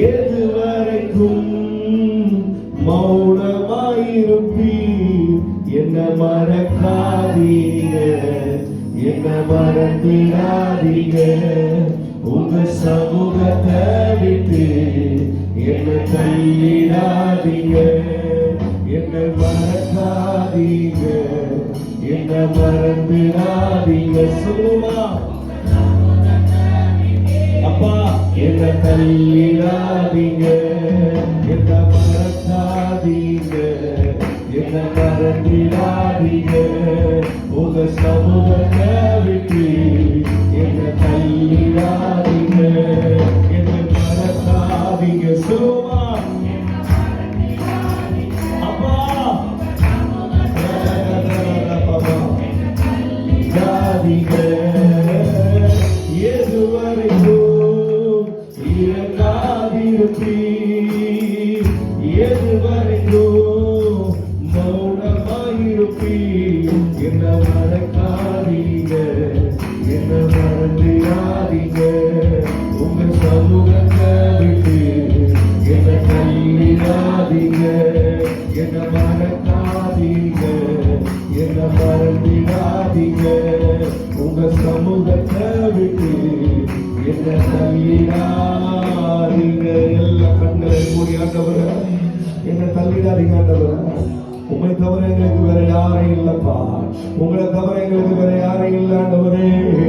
எதுவரைக்கும் மௌனமாயிருப்பீர்? என்ன மறக்காதீங்க, என்ன மறந்திடாதீங்க. உங்க சமூகத்தை விட்டு என்ன கையிடாதீங்க. என்ன மறக்காதீங்க, என்ன மறந்திடாதீங்க. சொல்லுமா அப்பா, என்ன கையிடாதீங்க, என்ன மறக்காதீங்க, என்ன மறந்திடாதீங்க. உங்க சமூகத்தை விட்டு என்ன கையிடாதீங்க, என்ன மறக்காதீங்க. சொல்லுமா அப்பா, இடாதீங்க. எதுவரைக்கும் இறங்காதிருப்பீர்? எதுவரைக்கும் மௌனமாயிருப்பீர்? என்ன மறக்காதீங்க, என்ன மறந்திடாதீங்க. உங்க சமூகத்தை விட்டு என்ன கையிடாதீங்க, என்ன மறக்காதீங்க, என்ன மறந்திடாதீங்க. உங்க சமூகத்தை விட்டு என்ன தள்ளிடாதீங்க. எல்லா கண்களை மூடி ஆண்டவரே, என்ன தள்ளிடாதீங்க ஆண்டவரே. உங்களை தவிர எங்களுக்கு வேற யாரும் இல்லப்பா, உங்களை தவிர எங்களுக்கு வேற யாரும் இல்லை ஆண்டவரே.